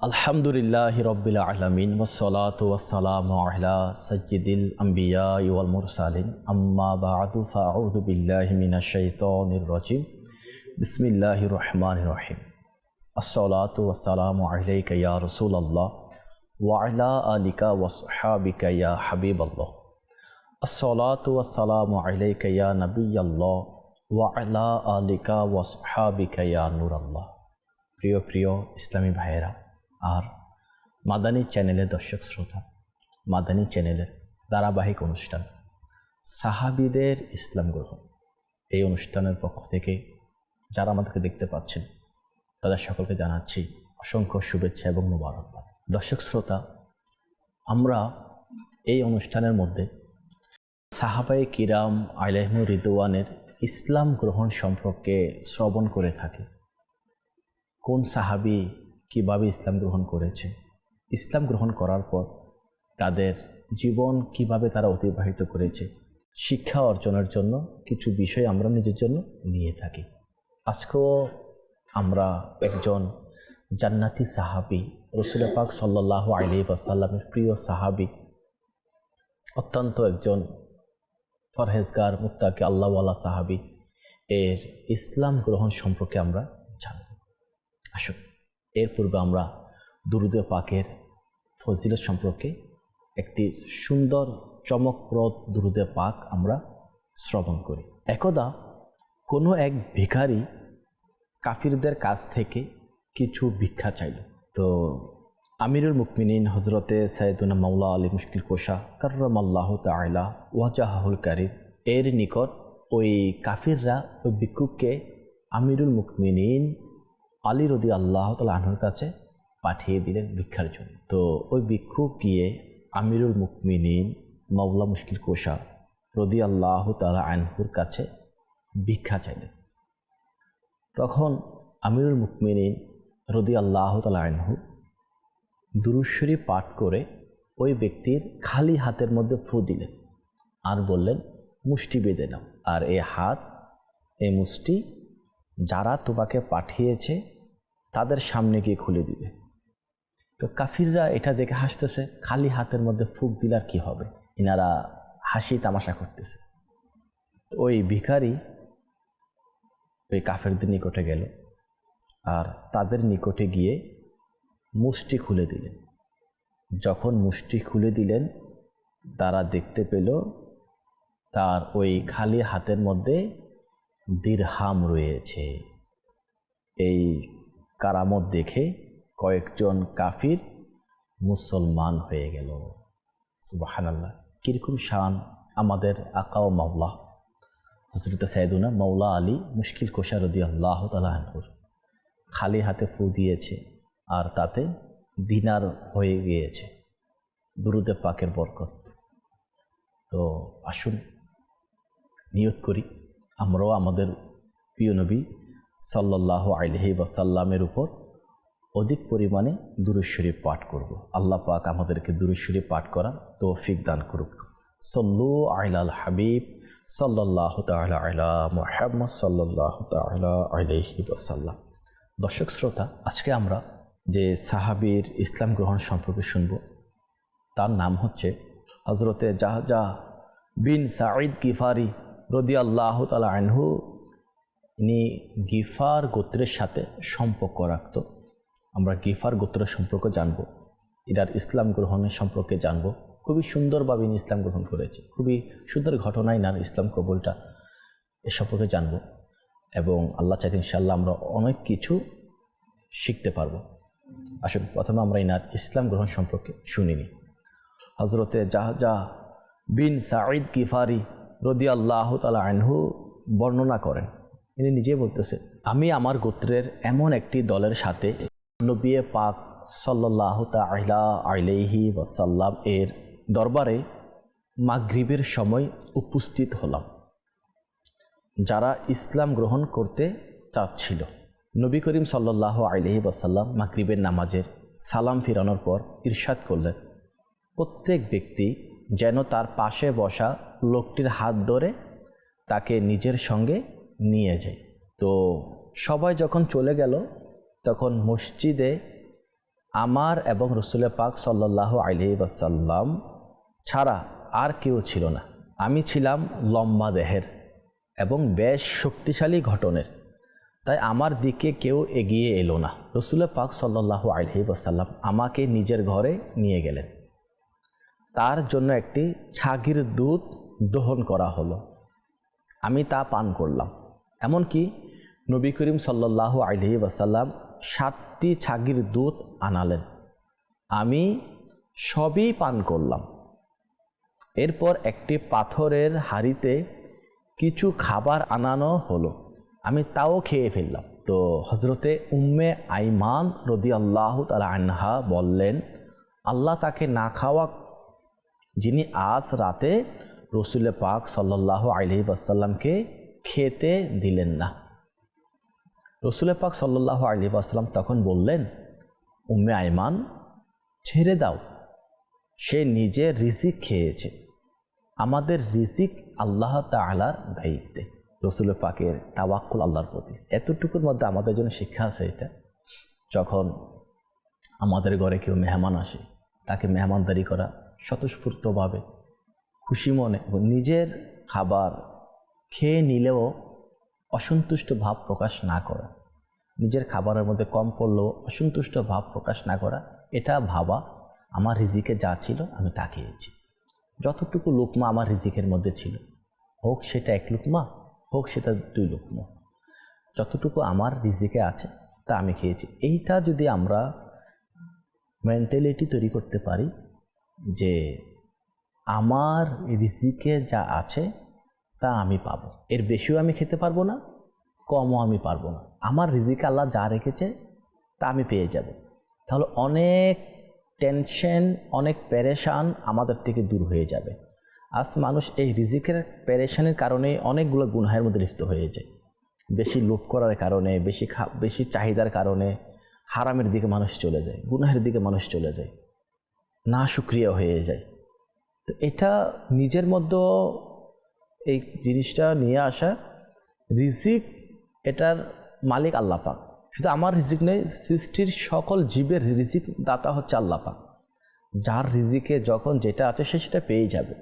আলহামদুলিল্লাহি রাব্বিল আলামিন ওয়াসসালাতু ওয়াসসালামু আলা সাইয়্যিদিল আমবিয়া ওয়াল মুরসালিন আম্মা বা'দু ফাআউযু বিল্লাহি মিনাশ শাইতানির রাজিম বিসমিল্লাহির রহমানির রহিম আসসালাতু ওয়াসসালামু আলাইকা ইয়া রাসূলুল্লাহ ওয়া আলা আলিকা ওয়া সাহবিকা ইয়া হাবিবাল্লাহ আসসালাতু ওয়াসসালামু আলাইকা ইয়া নাবিয়াল্লাহ ওয়া আলা আলিকা ওয়া সাহবিকা ইয়া নূরাল্লাহ। প্রিয় প্রিয় ইসলামী ভাইয়েরা আর মাদানী চ্যানেলের দর্শক শ্রোতা, মাদানী চ্যানেলের ধারাবাহিক অনুষ্ঠান সাহাবীদের ইসলাম গ্রহণ, এই অনুষ্ঠানের পক্ষ থেকে যারা আমাদেরকে দেখতে পাচ্ছেন তাদের সকলকে জানাচ্ছি অসংখ্য শুভেচ্ছা এবং মোবারকবাদ। দর্শক শ্রোতা, আমরা এই অনুষ্ঠানের মধ্যে সাহাবায়ে কিরাম আলাইহিমুর রিদওয়ানের ইসলাম গ্রহণ সম্পর্কে শ্রবণ করে থাকি। কোন সাহাবী কিভাবে ইসলাম গ্রহণ করেছে, ইসলাম গ্রহণ করার পর তাদের জীবন কিভাবে তারা অতিবাহিত করেছে, শিক্ষা অর্জনের জন্য কিছু বিষয় আমরা নিজের জন্য নিয়ে থাকি। আজকেও আমরা একজন জান্নাতি সাহাবী, রাসূল পাক সাল্লাল্লাহু আলাইহি ওয়াসাল্লামের প্রিয় সাহাবী, অত্যন্ত একজন পরহেজগার মুত্তাকি আল্লাহওয়ালা সাহাবী এর ইসলাম গ্রহণ সম্পর্কে আমরা জানব। আসুন, এর পূর্বে আমরা দুরূদে পাকের ফজিলত সম্পর্কে একটি সুন্দর চমকপ্রদ দুরূদে পাক আমরা শ্রবণ করি। একদা কোনো এক ভিখারি কাফিরদের কাছ থেকে কিছু ভিক্ষা চাইল। তো আমিরুল মুকমিনিন হজরতে সাইয়েদুনা মাওলা আলী মুশকিল কুশা কাররামাল্লাহু তাআলা ওয়াজহাহুল কারীম এর নিকট ওই কাফিররা ওই ভিক্ষুককে আমিরুল মুকমিনিন আলী রাদিয়াল্লাহু তাআলা আনহুর কাছে পাঠিয়ে দিলেন ভিক্ষার জন্য। তো ওই ভিক্ষুক গিয়ে আমিরুল মুকমিনিন মাওলা মুশকিল কুশা রাদিয়াল্লাহু তাআলা আনহুর কাছে ভিক্ষা চাইলেন। তখন আমিরুল মুকমিনিন রাদিয়াল্লাহু তাআলা আনহু দুরূদ শরীফ পাঠ করে ওই ব্যক্তির খালি হাতের মধ্যে ফু দিলেন আর বললেন, মুষ্টি বেঁধে নাও, আর এই হাত, এই মুষ্টি যারা তোমাকে পাঠিয়েছে তাদের সামনে গিয়ে খুলে দিবে। তো কাফিররা এটা দেখে হাসতেছে, খালি হাতের মধ্যে ফুক দিলে আর কী হবে, এনারা হাসি তামাশা করতেছে। ওই ভিখারি ওই কাফেরদের নিকটে গেল আর তাদের নিকটে গিয়ে মুষ্টি খুলে দিলেন। যখন মুষ্টি খুলে দিলেন, তারা দেখতে পেল তার ওই খালি হাতের মধ্যে দিরহাম রয়েছে। এই কারামত দেখে কয়েকজন কাফির মুসলমান হয়ে গেল। সুবহানাল্লাহ, কিরকম শান আমাদের আকা ও মাওলা হযরত সাইয়েদুনা মাওলা আলী মুশকিল কুশা রাদিয়াল্লাহু তাআলা আনহুর খালি হাতে ফু দিয়েছে আর তাতে দিনার হয়ে গিয়েছে দুরূদে পাকের বরকত। তো আসুন নিয়ত করি আমরাও আমাদের প্রিয় নবী সাল্লাল্লাহু আলাইহি ওয়াসাল্লামের উপর অধিক পরিমাণে দুরূদ শরীফ পাঠ করব। আল্লাহ পাক আমাদেরকে দুরূদ শরীফ পাঠ করার তৌফিক দান করুক। সল্লু আলাল হাবিব সাল্লাল্লাহু তাআলা আলা মুহাম্মদ সাল্লাল্লাহু তাআলা আলাইহি ওয়াসাল্লাম। দর্শক শ্রোতা, আজকে আমরা যে সাহাবীর ইসলাম গ্রহণ সম্পর্কে শুনব তার নাম হচ্ছে হজরতে জাহজা বিন সাঈদ গিফারি রাদিয়াল্লাহু তাআলা আনহু। ইনি গিফার গোত্রের সাথে সম্পর্ক রাখত। আমরা গিফার গোত্রের সম্পর্কে জানব, এটার ইসলাম গ্রহণের সম্পর্কে জানব। খুবই সুন্দরভাবে ইনি ইসলাম গ্রহণ করেছে, খুবই সুন্দর ঘটনায় নার ইসলাম কবুলটা এ সম্পর্কে জানব এবং আল্লাহ চাইতে ইনশাআল্লাহ আমরা অনেক কিছু শিখতে পারবো। আসুন প্রথমে আমরা ইনার ইসলাম গ্রহণ সম্পর্কে শুনিনি। হজরতে জাহজা বিন সাঈদ গিফারি রাদিয়াল্লাহু তাআলা আনহু বর্ণনা করেন, ইনি নিজে বলতেছে, আমি আমার গোত্রের এমন একটি দলের সাথে নবী পাক সাল্লাল্লাহু তাআলা আলাইহি ওয়াসাল্লাম এর দরবারে মাগরিবের সময় উপস্থিত হলাম, যারা ইসলাম গ্রহণ করতে চাচ্ছিল। নবী করিম সাল্লাল্লাহু আলাইহি ওয়াসাল্লাম মাগরিবের নামাজের সালাম ফিরানোর পর ইরশাদ করলেন, প্রত্যেক ব্যক্তি যেন তার পাশে বসা লোকটির হাত ধরে তাকে নিজের সঙ্গে নিয়ে যায়। তো সবাই যখন চলে গেল তখন মসজিদে আমার এবং রাসূল পাক সাল্লাল্লাহু আলাইহি ওয়াসাল্লাম ছাড়া আর কেউ ছিল না। আমি ছিলাম লম্বা দেহের এবং বেশ শক্তিশালী গঠনের, তাই আমার দিকে কেউ এগিয়ে এলো না। রাসূল পাক সাল্লাল্লাহু আলাইহি ওয়াসাল্লাম আমাকে নিজের ঘরে নিয়ে গেলেন। তার জন্য একটি ছাগির দুধ দহন করা হলো। আমি তা পান করলাম। এমনকি নবী করিম সাল্লাল্লাহু আলাইহি ওয়াসাল্লাম 7টি ছাগির দুধ আনালেন, আমি সবই পান করলাম। এরপর একটি পাথরের হাঁড়িতে কিছু খাবার আনানো হলো, আমি তাও খেয়ে ফেললাম। তো হজরতে উম্মে আইমান রাদিয়াল্লাহু তাআলা আনহা বললেন, আল্লাহ তাকে না খাওয়া যিনি আজ রাতে রাসূল পাক সাল্লাল্লাহু আলাইহি ওয়াসাল্লামকে খেতে দিলেন না। রাসূল পাক সাল্লাল্লাহু আলাইহি ওয়াসাল্লাম তখন বললেন, উম্মে আইমান, ছেড়ে দাও, সে নিজের রিজিক খেয়েছে, আমাদের রিজিক আল্লাহ তাআলার দায়িত্বে। রাসূল পাকের তাওয়াক্কুল আল্লাহর প্রতি, এতটুকুর মধ্যে আমাদের জন্য শিক্ষা আছে। এটা যখন আমাদের ঘরে কেউ মেহমান আসে, তাকে মেহমানদারি করা স্বতঃস্ফূর্তভাবে, খুশি মনে, এবং নিজের খাবার খেয়ে নিলেও অসন্তুষ্ট ভাব প্রকাশ না করা, নিজের খাবারের মধ্যে কম পড়লেও অসন্তুষ্ট ভাব প্রকাশ না করা, এটা ভাবা আমার রিজিকে যা ছিল আমি তা খেয়েছি। যতটুকু লুকমা আমার রিজিকের মধ্যে ছিল, হোক সেটা 1 লুকমা, হোক সেটা 2 লুকমা, যতটুকু আমার রিজিকে আছে তা আমি খেয়েছি। এইটা যদি আমরা মেন্টালিটি তৈরি করতে পারি যে আমার রিজিকে যা আছে তা আমি পাবো, এর বেশিও আমি খেতে পারবো না, কমও আমি পারবো না, আমার রিজিকে আল্লাহ যা রেখেছে তা আমি পেয়ে যাব, তাহলে অনেক টেনশন, অনেক পেরেশান আমাদের থেকে দূর হয়ে যাবে। আজ মানুষ এই রিজিকের পেরেশানের কারণে অনেকগুলো গুনাহের মধ্যে লিপ্ত হয়ে যায়। বেশি লোভ করার কারণে, বেশি চাহিদার কারণে হারামের দিকে মানুষ চলে যায়, গুনাহের দিকে মানুষ চলে যায়, না শুকরিয়া হয়ে যায়। তো এটা নিজের মধ্যে এই জিনিসটা নিয়ে আসা, রিজিক এটার মালিক আল্লাহ পাক, শুধু আমার রিজিক নেই, সৃষ্টির সকল জীবের রিজিক দাতা হচ্ছে আল্লাহ পাক। যার রিজিকে যখন যেটা আছে সে সেটা পেয়ে যাবে।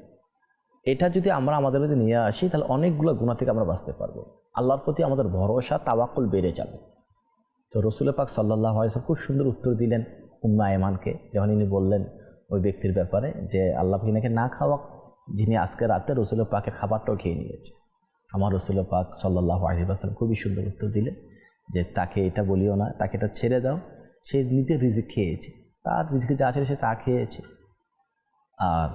এটা যদি আমরা আমাদের মধ্যে নিয়ে আসি, তাহলে অনেকগুলো গুনাহ থেকে আমরা বাঁচতে পারবো, আল্লাহর প্রতি আমাদের ভরসা, তাওয়াক্কুল বেড়ে যাবে। তো রাসূল পাক সাল্লাল্লাহু আলাইহি ওয়াসাল্লাম খুব সুন্দর উত্তর দিলেন উম্মে আইমানকে, যখন ইনি বললেন ওই ব্যক্তির ব্যাপারে যে আল্লাহ পাক ইনাকে না খাওয়া, যিনি আজকে রাতে রাসূল পাকের খাবারটাও খেয়ে নিয়েছে। আমার রাসূল পাক সাল্লাল্লাহু আলাইহি ওয়াসাল্লাম খুবই সুন্দর উত্তর দিলেন যে তাকে এটা বলিও না, তাকে এটা ছেড়ে দাও, সে নিজের রিজিক খেয়েছে, তার রিজিকে যা আছে সে তা খেয়েছে, আর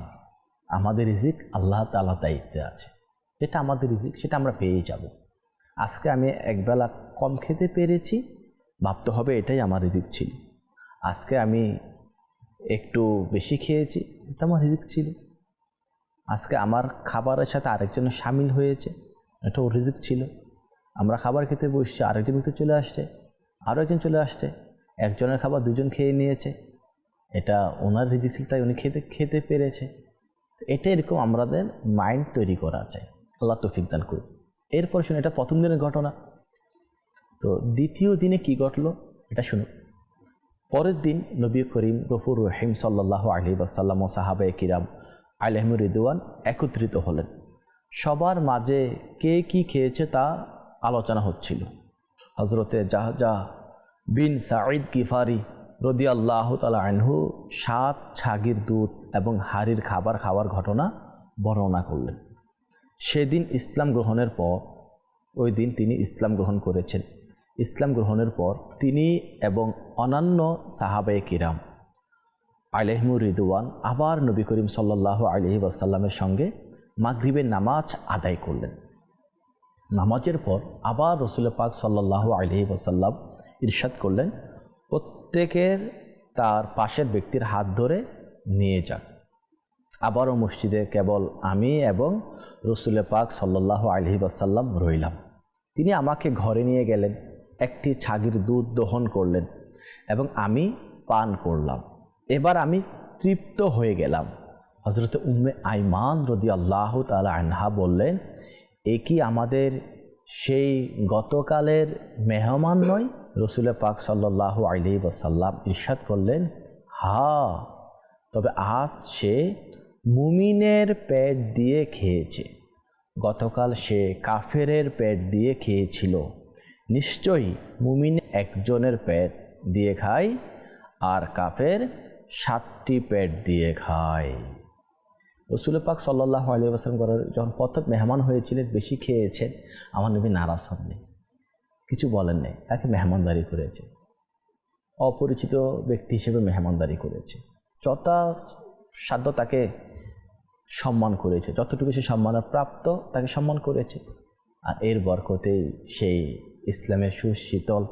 আমাদের রিজিক আল্লাহ তাআলার দায়িত্বে আছে, যেটা আমাদের রিজিক সেটা আমরা পেয়ে যাব। আজকে আমি একবেলা কম খেতে পেরেছি, ভাবতে হবে এটাই আমার রিজিক ছিল। আজকে আমি একটু বেশি খেয়েছি, এটা আমার রিজিক ছিল। আজকে আমার খাবারের সাথে আরেকজনের সামিল হয়েছে, এটা ওর রিজিক ছিল। আমরা খাবার খেতে বসছি, আরেকজন ব্যক্তি চলে আসছে, আরও একজন চলে আসছে, একজনের খাবার দুজন খেয়ে নিয়েছে, এটা ওনার রিজিক ছিল, তাই উনি খেতে পেরেছে। এটা এরকম আমাদের মাইন্ড তৈরি করা চাই, আল্লাহ তৌফিক দান করুন। এরপর শুনুন, এটা প্রথম দিনের ঘটনা। তো দ্বিতীয় দিনে কি ঘটলো এটা শুনুন। পরের দিন নবী করিম গফুর রহিম সাল্লাল্লাহু আলাইহি ওয়াসাল্লাম ও সাহাবায়ে কিরাম আলাইহিমুর রিদওয়ান একত্রিত হলেন। সবার মাঝে কে কি খেয়েছে তা আলোচনা হচ্ছিল। হজরতে জাহজা বিন সাঈদ গিফারি রাদিয়াল্লাহু তাআলা আনহু 7 ছাগির দুধ এবং হাড়ির খাবার খাওয়ার ঘটনা বর্ণনা করলেন। সেদিন ইসলাম গ্রহণের পর, ওই দিন তিনি ইসলাম গ্রহণ করেছেন। ইসলাম গ্রহণের পর তিনি এবং অন্যান্য সাহাবায়ে কিরাম আলাইহিমুর রিদওয়ান আবার নবী করিম সাল্লাল্লাহু আলাইহি ওয়াসাল্লামের সঙ্গে মাগরিবের নামাজ আদায় করলেন। নামাজের পর আবার রাসূল পাক সাল্লাল্লাহু আলাইহি ওয়াসাল্লাম ইরশাদ করলেন, প্রত্যেকের তার পাশের ব্যক্তির হাত ধরে নিয়ে যান। আবারও মসজিদে কেবল আমি এবং রাসূল পাক সাল্লাল্লাহু আলাইহি ওয়াসাল্লাম রইলাম। তিনি আমাকে ঘরে নিয়ে গেলেন, একটি ছাগির দুধ দহন করলেন এবং আমি পান করলাম। এবার আমি তৃপ্ত হয়ে গেলাম। হযরত উম্মে আইমান রাদিয়াল্লাহু তাআলা আনহা বললেন, এ কি আমাদের সেই গতকালের মেহমান নয়? রসুল পাক সাল্লাল্লাহু আলাইহি ওয়াসাল্লাম ইরশাদ করলেন, তবে আজ সে মুমিনের পেট দিয়ে খেয়েছে, গতকাল সে কাফেরের পেট দিয়ে খেয়েছিল। নিশ্চয়ই মুমিন একজনের পেট দিয়ে খায় আর কাফের 7টি পেট দিয়ে খায়। রসুল পাক সাল্লাল্লাহু আলাইহি ওয়াসাল্লাম যখন প্রথম মেহমান হয়েছিলেন, বেশি খেয়েছেন, আমার নবী নারাজ হননি, কিছু বলেন নাই, তাকে মেহমানদারি করেছে, অপরিচিত ব্যক্তি হিসেবে মেহমানদারি করেছে, যথাসাধ্য তাকে সম্মান করেছে, যতটুকু সে সম্মানের প্রাপ্ত তাকে সম্মান করেছে। আর এর বরকতেই সেই ইসলামের সুশীতল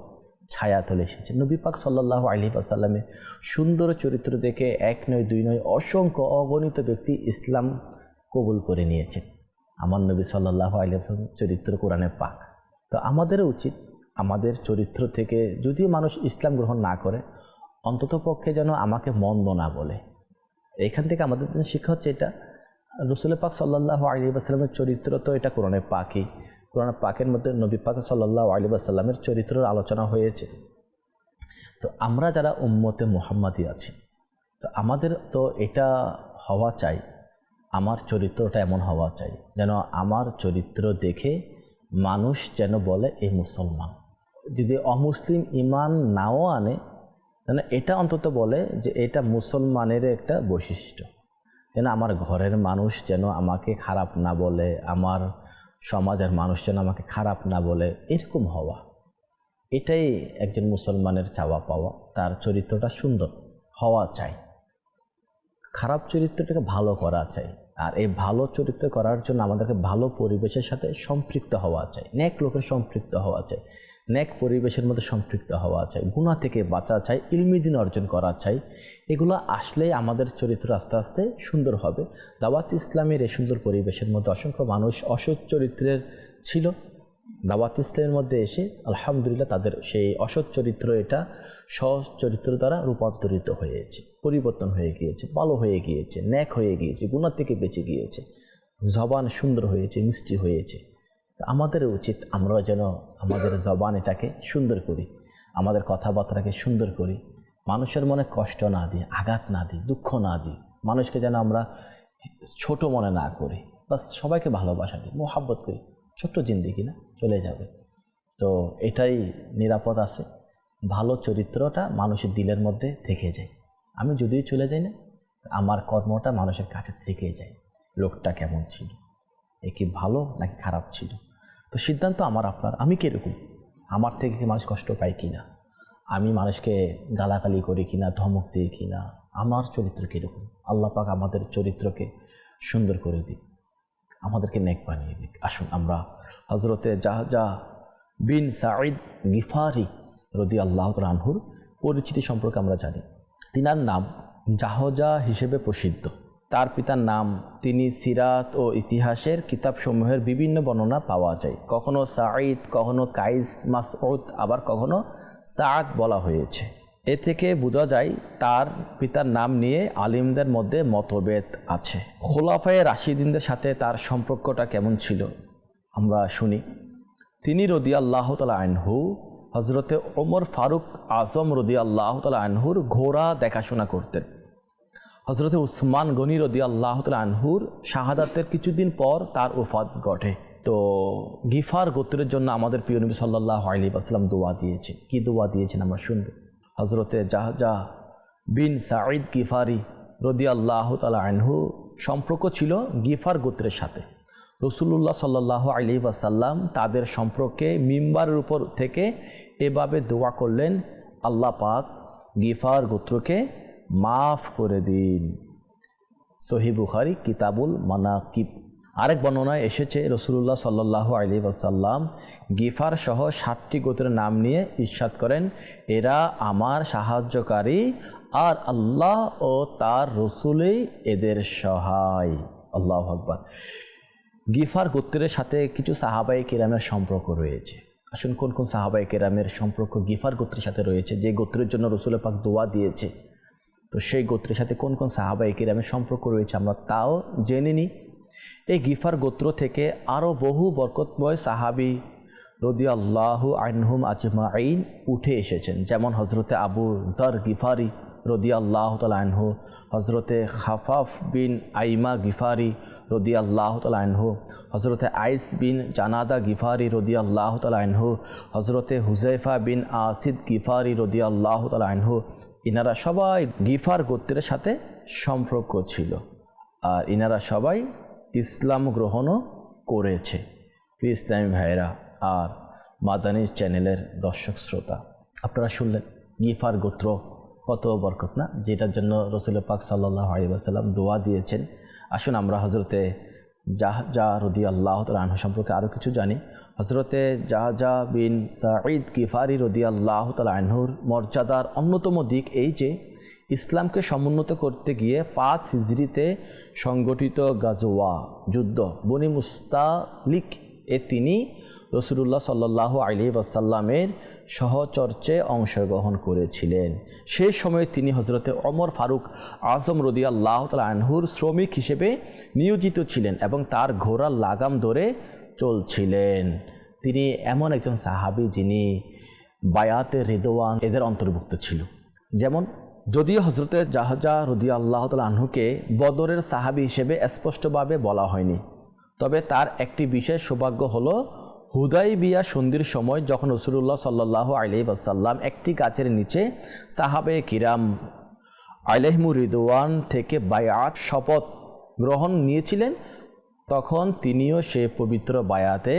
ছায়াতলে এসেছে। নবী পাক সাল্লাল্লাহু আলাইহি ওয়াসাল্লামের সুন্দর চরিত্র দেখে 1 নয় 2 নয় অসংখ্য অগণিত ব্যক্তি ইসলাম কবুল করে নিয়েছে। আমার নবী সাল্লাল্লাহু আলাইহি ওয়াসাল্লাম চরিত্র কোরআনে পাক। তো আমাদেরও উচিত আমাদের চরিত্র থেকে যদিও মানুষ ইসলাম গ্রহণ না করে, অন্তত পক্ষে যেন আমাকে মন্দ না বলে। এখান থেকে আমাদের জন্য শিক্ষা হচ্ছে এটা, রসুল পাক সাল্লাল্লাহু আলাইহি ওয়াসাল্লামের চরিত্র তো এটা কোরআনে পাকই, কোরআন পাকের মধ্যে নবী পাক সাল্লাল্লাহু আলাইহি ওয়াসাল্লামের চরিত্রের আলোচনা হয়েছে। তো আমরা যারা উম্মতে মুহাম্মাদি আছি, তো আমাদের তো এটা হওয়া চাই, আমার চরিত্রটা এমন হওয়া চাই যেন আমার চরিত্র দেখে মানুষ যেন বলে এই মুসলমান। যদি অমুসলিম ইমান নাও আনে, যেন এটা অন্তত বলে যে এটা মুসলমানের একটা বৈশিষ্ট্য, যেন আমার ঘরের মানুষ যেন আমাকে খারাপ না বলে, আমার সমাজের মানুষ যেন আমাকে খারাপ না বলে, এরকম হওয়া, এটাই একজন মুসলমানের চাওয়া পাওয়া। তার চরিত্রটা সুন্দর হওয়া চাই, খারাপ চরিত্রটাকে ভালো করা চাই। আর এই ভালো চরিত্র করার জন্য আমাদেরকে ভালো পরিবেশের সাথে সম্পৃক্ত হওয়া চাই, নেক লোকের সম্পৃক্ত হওয়া চাই, নেক পরিবেশের মধ্যে সম্পৃক্ত হওয়া চাই, গুনাহ থেকে বাঁচা চাই, ইলমি দ্বীন অর্জন করা চাই। এগুলো আসলেই আমাদের চরিত্র আস্তে আস্তে সুন্দর হবে। দাওয়াত ইসলামের এই সুন্দর পরিবেশের মধ্যে অসংখ্য মানুষ অসৎ চরিত্রের ছিল, দাওয়াত ইসলামের মধ্যে এসে আলহামদুলিল্লাহ তাদের সেই অসৎ চরিত্র এটা সৎ চরিত্র দ্বারা রূপান্তরিত হয়েছে, পরিবর্তন হয়ে গিয়েছে, ভালো হয়ে গিয়েছে, নেক হয়ে গিয়েছে, গুনাহ থেকে বেঁচে গিয়েছে, জবান সুন্দর হয়েছে, মিষ্টি হয়েছে। আমাদের উচিত আমরা যেন আমাদের জবান এটাকে সুন্দর করি, আমাদের কথাবার্তাকে সুন্দর করি, মানুষের মনে কষ্ট না দিই, আঘাত না দিই, দুঃখ না দিই, মানুষকে যেন আমরা ছোট মনে না করি, বাস সবাইকে ভালোবাসা দিই, মোহাব্বত করি। ছোট্ট জিন্দেগি না, চলে যাবে। তো এটাই নিরাপদ আছে, ভালো চরিত্রটা মানুষের দিলের মধ্যে থেকে যায়। আমি যদিও চলে যাই না, আমার কর্মটা মানুষের কাছে থেকে যায়, লোকটা কেমন ছিল, এ কি ভালো নাকি খারাপ ছিল। তো সিদ্ধান্ত আমার আপনার, আমি কীরকম, আমার থেকে কি মানুষ কষ্ট পায় কি না, আমি মানুষকে গালাগালি করি কিনা, ধমক দিই কিনা, আমার চরিত্র কীরকম। আল্লাহ পাক আমাদের চরিত্রকে সুন্দর করে দিক, আমাদেরকে নেক বানিয়ে দিক। আসুন আমরা হজরতে জাহজা বিন সাঈদ গিফারি রাদিয়াল্লাহু তাআলা আনহুর পরিচিতি সম্পর্কে আমরা জানি। তিনার নাম জাহজা হিসেবে প্রসিদ্ধ। তার পিতার নাম, তিনি সিরাত ও ইতিহাসের কিতাবসমূহের বিভিন্ন বর্ণনা পাওয়া যায়। কখনো সাঈদ, কখনো কাইস, মাসউদ, আবার কখনো সাদ বলা হয়েছে। এ থেকে বোঝা যায় তার পিতার নাম নিয়ে আলিমদের মধ্যে মতভেদ আছে। খোলাফায়ে রাশিদিনদের সাথে তার সম্পর্কটা কেমন ছিল আমরা শুনি। তিনি রাদিয়াল্লাহু তাআলা আনহু হজরতে ওমর ফারুক আজম রাদিয়াল্লাহু তাআলা আনহুর ঘোড়া দেখাশোনা করতেন। হজরতে উসমান গনি রাদিয়াল্লাহু তাআলা আনহুর শাহাদাতের কিছুদিন পর তার ওফাত ঘটে। তো গিফার গোত্রের জন্য আমাদের প্রিয় নবী সাল্লাল্লাহু আলাইহি ওয়াসাল্লাম দোয়া দিয়েছেন। কি দোয়া দিয়েছেন আমরা শুনব। হজরতে জাহজা বিন সাঈদ গিফারি রাদিয়াল্লাহু তাআলা আনহু সম্পর্ক ছিল গিফার গোত্রের সাথে। রাসূলুল্লাহ সাল্লাল্লাহু আলাইহি ওয়াসাল্লাম তাদের সম্পর্কে মিম্বারের উপর থেকে এভাবে দোয়া করলেন, আল্লাহ পাক গিফার গোত্রকে মাফ করে দিন। সহিহ বুখারী কিতাবুল মানাকিব। আরেক বর্ণনায় এসেছে রাসূলুল্লাহ সাল্লাল্লাহু আলাইহি ওয়াসাল্লাম গিফার সহ 7টি গোত্রের নাম নিয়ে ইরশাদ করেন, এরা আমার সাহায্যকারী আর আল্লাহ ও তার রসুলই এদের সহায়। আল্লাহু আকবার। গিফার গোত্রের সাথে কিছু সাহাবায়ে কেরামের সম্পর্ক রয়েছে। আসুন কোন কোন সাহাবায়ে কেরামের সম্পর্ক গিফার গোত্রের সাথে রয়েছে, যে গোত্রের জন্য রাসূল পাক দোয়া দিয়েছে। তো সেই গোত্রের সাথে কোন কোন সাহাবায়ে কেরামের সম্পর্ক রয়েছে আমরা তাও জেনে নিই। এই গিফার গোত্র থেকে আরও বহু বরকতময় সাহাবী রাদিয়াল্লাহু আনহুম আজমাইন উঠে এসেছেন, যেমন হজরতে আবু যর গিফারি রাদিয়াল্লাহু তাআলা আনহু, হজরতে খাফাফ বিন আইমা গিফারি রাদিয়াল্লাহু তাআলা আনহু, হজরতে আইস বিন জানাদা গিফারি রাদিয়াল্লাহু তাআলা আনহু, হজরতে হুজাইফা বিন আসিদ গিফারি রাদিয়াল্লাহু তাআলা আনহু। ইনারা সবাই গিফার গোত্রের সাথে সম্পর্ক ছিল, আর ইনারা সবাই ইসলাম গ্রহণও করেছে। ইসলামী ভাইরা আর মাদানী চ্যানেলের দর্শক শ্রোতা, আপনারা শুনলেন গিফার গোত্র কত বরকত না, যেটার জন্য রাসূল পাক সাল্লাল্লাহু আলাইহি ওয়াসাল্লাম দোয়া দিয়েছেন। আসুন আমরা হজরতে জাহজা রাদিয়াল্লাহু তাআলা আনহু সম্পর্কে আরও কিছু জানি। হজরতে জাহজা বিন সাঈদ গিফারি রাদিয়াল্লাহু তাআলা আনহুর মর্যাদার অন্যতম দিক এই যে ইসলামকে সমুন্নত করতে গিয়ে 5 হিজরিতে সংগঠিত গাজওয়া যুদ্ধ বনি মুস্তালিক তিনি রাসূলুল্লাহ সাল্লাল্লাহু আলাইহি ওয়াসাল্লামের সহচর্যে অংশগ্রহণ করেছিলেন। সেই সময় তিনি হজরতে ওমর ফারুক আজম রাদিয়াল্লাহু তাআলা আনহুর শ্রমিক হিসেবে নিয়োজিত ছিলেন এবং তার ঘোড়ার লাগাম ধরে চলছিলেন। তিনি এমন একজন সাহাবী যিনি বায়াতে রিদওয়ান এদের অন্তর্ভুক্ত ছিল। যেমন যদিও হজরতে জাহজা রাদিয়াল্লাহু তাআলা আনহুকে বদরের সাহাবী হিসেবে স্পষ্টভাবে বলা হয়নি, তবে তার একটি বিশেষ সৌভাগ্য হলো হুদাইবিয়া সন্ধির সময় যখন রাসূলুল্লাহ সাল্লাল্লাহু আলাইহি ওয়াসাল্লাম একটি গাছের নিচে সাহাবে কিরাম আলাইহিমুর রিদওয়ান থেকে বায়াত শপথ গ্রহণ নিয়েছিলেন, তখন তিনিও সে পবিত্র বায়াতে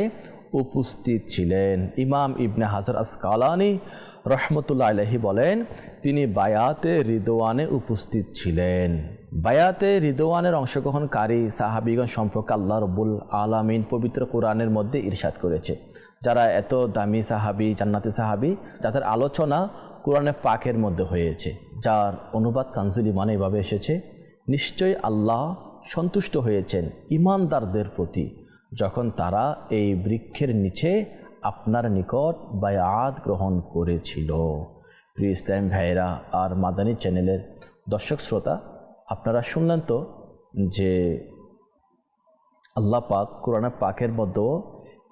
উপস্থিত ছিলেন। ইমাম ইবনে হাজার আসকালানি রহমতুল্লাহ আলাইহি বলেন, তিনি বায়াতে রিদওয়ানে উপস্থিত ছিলেন। বায়াতে রিদওয়ানের অংশগ্রহণকারী সাহাবীগণ সম্পর্কে আল্লাহ রব্বুল আলামিন পবিত্র কোরআনের মধ্যে ইরশাদ করেছে, যারা এত দামি সাহাবী, জান্নাতি সাহাবী, যাদের আলোচনা কোরআনে পাকের মধ্যে হয়েছে, যার অনুবাদ কানজুল ইমানে এভাবে এসেছে, নিশ্চয়ই আল্লাহ সন্তুষ্ট হয়েছেন ঈমানদারদের প্রতি যখন তারা এই বৃক্ষের নিচে আপনার নিকট বায়াত গ্রহণ করেছিল। প্রিয় ইসলাম ভাইরা আর মাদানী চ্যানেলের দর্শক শ্রোতা, আপনারা শুনলেন তো যে আল্লাহ পাক কোরআনে পাকের মধ্যেও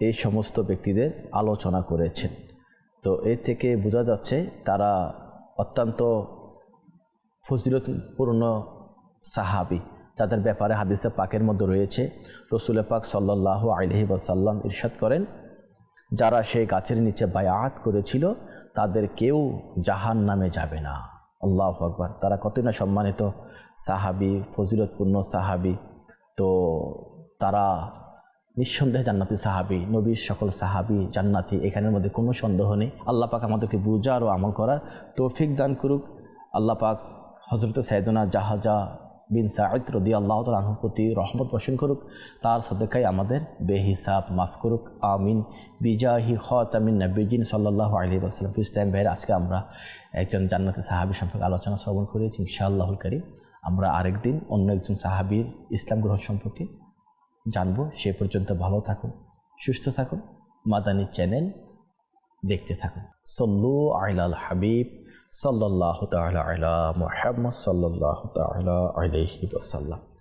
এই সমস্ত ব্যক্তিদের আলোচনা করেছেন। তো এর থেকে বোঝা যাচ্ছে তারা অত্যন্ত ফজিলতপূর্ণ সাহাবী, যাদের ব্যাপারে হাদিসে পাকের মধ্যে রয়েছে রাসূল পাক সাল্লাল্লাহু আলাইহি ওয়াসাল্লাম ইরশাদ করেন, যারা সেই গাছের নিচে বায়াত করেছিল তাদের কেউ জাহান্নামে যাবে না। আল্লাহু আকবার! তারা কতই না সম্মানিত সাহাবী, ফজিলতপূর্ণ সাহাবী। তো তারা নিঃসন্দেহে জান্নাতি সাহাবী, নবীর সকল সাহাবী জান্নাতি, এখানের মধ্যে কোনো সন্দেহ নেই। আল্লাহ পাক আমাদেরকে বুঝার ও আমল করার তৌফিক দান করুক। আল্লাহ পাক হযরত সাইয়েদনা জাহজা বিন সাঈদ রাদিয়াল্লাহু তাআলা আনহুর প্রতি রহমত বর্ষণ করুক, তার সাদকায় আমাদের বেহিসাব মাফ করুক, আমিন। বিজাহি খাতামিন নবিয়্যিন সাল্লাল্লাহু আলাইহি ওয়াসাল্লাম। ইসলাম ভাইয়ের, আজকে আমরা একজন জান্নাতি সাহাবী সম্পর্কে আলোচনা শ্রবণ করেছি। ইনশাআল্লাহুল কারীম আমরা আরেকদিন অন্য একজন সাহাবীর ইসলাম গ্রহণ সম্পর্কে জানবো। সে পর্যন্ত ভালো থাকুন, সুস্থ থাকুন, মাদানী চ্যানেল দেখতে থাকুন। সল্লু আলাল হাবিব সাল্লাল্লাহু তাআলা আলা মুহাম্মদ সাল্লাল্লাহু তাআলা আলাইহি ওয়াসাল্লাম।